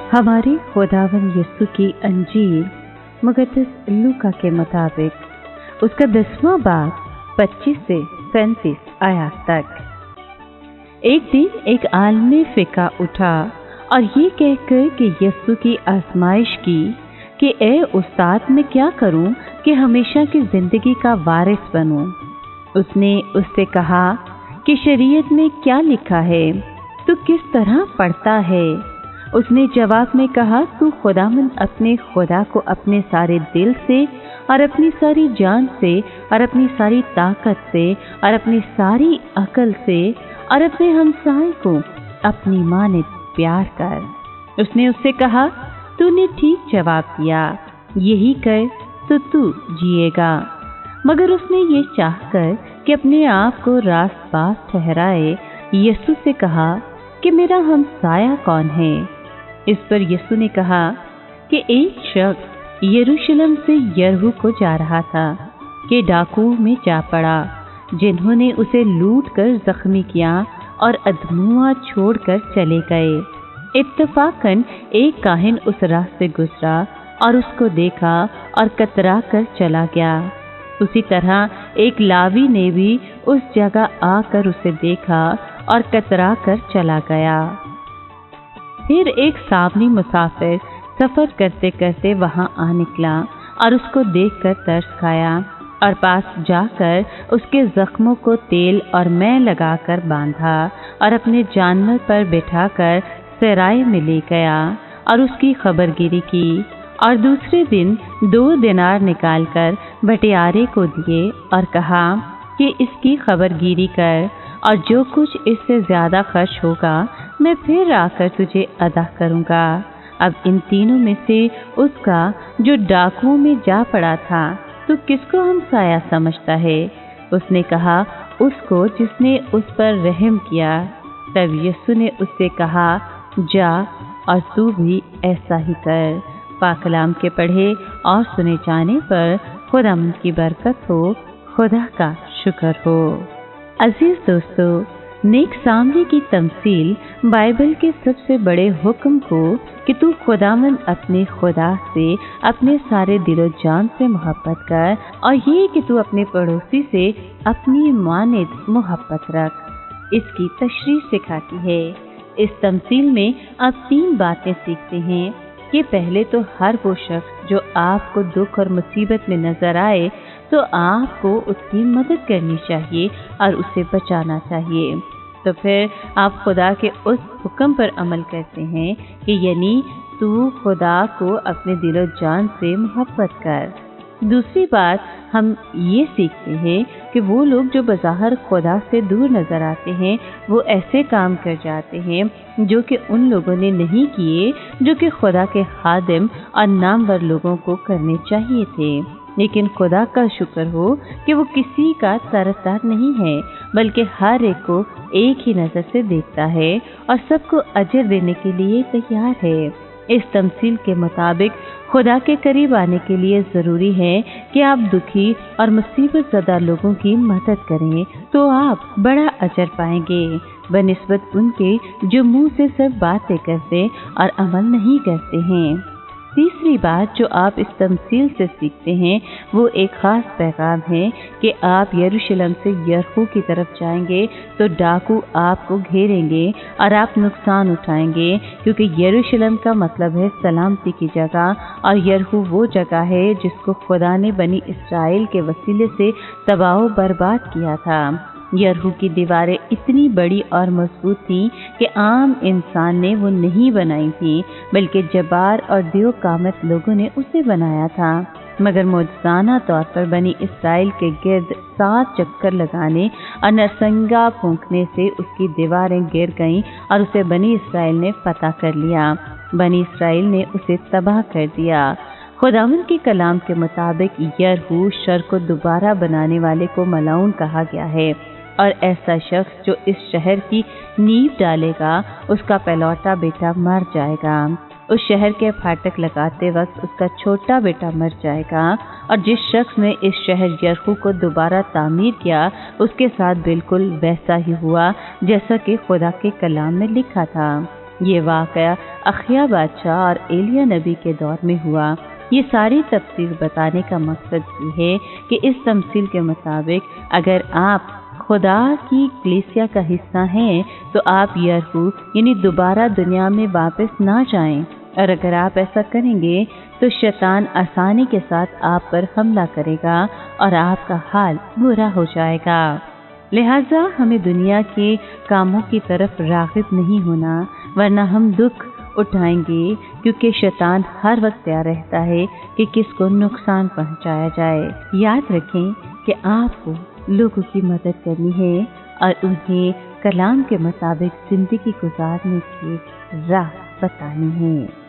हमारे खुदावन यीशु की अंजील मुक़द्दस लूका के मुताबिक उसका 10वां बाब 25 से 37 आयत तक। एक दिन एक आलमी फिका उठा और ये कहकर कि यीशु की आजमाइश की कि ए उस्ताद, मैं क्या करूं कि हमेशा की जिंदगी का वारिस बनूं। उसने उससे कहा कि शरीयत में क्या लिखा है, तू किस तरह पढ़ता है। उसने जवाब में कहा, तू खुदावंद अपने खुदा को अपने सारे दिल से और अपनी सारी जान से और अपनी सारी ताकत से और अपनी सारी अकल से और अपने हमसाए को अपनी मानित प्यार कर। उसने उससे कहा, तूने ठीक जवाब दिया, यही कर तो तू जिएगा। मगर उसने ये चाहकर कि अपने आप को रास्तबाज ठहराए, यीशु से कहा कि मेरा हमसाया कौन है। इस पर यीशु ने कहा कि एक शख्स यरूशलेम से यरीहो को जा रहा था कि डाकुओं में जा पड़ा, जिन्होंने उसे लूट कर जख्मी किया और अधमुआ छोड़कर चले गए। इत्तफाकन एक काहिन उस रास्ते गुजरा और उसको देखा और कतरा कर चला गया। उसी तरह एक लावी ने भी उस जगह आकर उसे देखा और कतरा कर चला गया। फिर एक सावनी मुसाफिर सफर करते करते वहां आ निकला और उसको देखकर तरस खाया और पास जाकर उसके जख्मों को तेल और मैं लगाकर बांधा और अपने जानवर पर बिठाकर सराय में ले गया और उसकी खबरगिरी की। और दूसरे दिन 2 दिनार निकालकर बटियारे को दिए और कहा कि इसकी खबरगिरी कर, और जो कुछ इससे ज्यादा खर्च होगा मैं फिर आकर तुझे अदा करूंगा। अब इन तीनों में से उसका जो डाकुओं में जा पड़ा था, तो किसको हमसाया समझता है? उसने कहा, उसको जिसने उस पर रहम किया। तब यीशु ने उससे कहा, जा और तू भी ऐसा ही कर। पाक कलाम के पढ़े और सुने जाने पर खुदावंद की बरकत हो, खुदा का शुक्र हो। अजीज दोस्तों, नेक सामरी की तमसील बाइबल के सबसे बड़े हुक्म को कि तू खुदावंद अपने खुदा से अपने सारे दिलो जान से मोहब्बत कर, और ये कि तू अपने पड़ोसी से अपनी मानित मोहब्बत रख, इसकी तशरीह सिखाती है। इस तमसील में आप 3 बातें सीखते हैं कि पहले तो हर वो शख्स जो आपको दुख और मुसीबत में नजर आए तो आपको उसकी मदद करनी चाहिए और उसे बचाना चाहिए। तो फिर आप खुदा के उस हुक्म पर अमल करते हैं कि यानी तू खुदा को अपने दिलो जान से मोहब्बत कर। दूसरी बात हम ये सीखते हैं कि वो लोग जो बज़ाहिर खुदा से दूर नजर आते हैं, वो ऐसे काम कर जाते हैं जो कि उन लोगों ने नहीं किए, जो कि खुदा के खादिम और नामवर लोगों को करने चाहिए थे। लेकिन खुदा का शुक्र हो कि वो किसी का तरफदार नहीं है, बल्कि हर एक को एक ही नज़र से देखता है और सबको अजर देने के लिए तैयार है। इस तमसील के मुताबिक खुदा के करीब आने के लिए ज़रूरी है कि आप दुखी और मुसीबत ज़दा लोगों की मदद करें, तो आप बड़ा अजर पाएंगे बनिस्बत उनके जो मुंह से सब बातें करते और अमल नहीं करते हैं। तीसरी बात जो आप इस तमसील से सीखते हैं वो एक ख़ास पैगाम है कि आप यरूशलेम से यरीहो की तरफ जाएंगे तो डाकू आपको घेरेंगे और आप नुकसान उठाएंगे, क्योंकि यरूशलेम का मतलब है सलामती की जगह, और यरीहो वो जगह है जिसको खुदा ने बनी इसराइल के वसीले से तबाह बर्बाद किया था। यरीहो की दीवारें इतनी बड़ी और मजबूत थीं कि आम इंसान ने वो नहीं बनाई थी, बल्कि जब्बार और दियोकामत लोगों ने उसे बनाया था। मगर मौजूदाना तौर पर बनी इसराइल के गिर्द 7 चक्कर लगाने और नरसंगा फूंकने से उसकी दीवारें गिर गईं और उसे बनी इसराइल ने फतह कर लिया। बनी इसराइल ने उसे तबाह कर दिया। खुदावंद के कलाम के मुताबिक यरीहो शहर को दोबारा बनाने वाले को मलाऊन कहा गया है, और ऐसा शख्स जो इस शहर की नींव डालेगा उसका पहलौठा बेटा मर जाएगा। उस शहर के फाटक लगाते वक्त उसका छोटा बेटा मर जाएगा, और जिस शख्स ने इस शहर यरीहो को दोबारा तामीर किया उसके साथ बिल्कुल वैसा ही हुआ जैसा कि खुदा के कलाम में लिखा था। ये वाक़या अखया बादशाह और एलिया नबी के दौर में हुआ। ये सारी तफसील बताने का मकसद ये है कि इस तमसील के मुताबिक अगर आप खुदा की कलीसिया का हिस्सा हैं तो आप यरहू यानी दोबारा दुनिया में वापस ना जाएं, और अगर आप ऐसा करेंगे तो शैतान आसानी के साथ आप पर हमला करेगा और आपका हाल बुरा हो जाएगा। लिहाजा हमें दुनिया के कामों की तरफ राग़िब नहीं होना, वरना हम दुख उठाएंगे, क्योंकि शैतान हर वक्त तैयार रहता है कि किसको नुकसान पहुंचाया जाए। याद रखें कि आपको लोगों की मदद करनी है और उन्हें कलाम के मुताबिक ज़िंदगी गुजारने की राह बतानी है।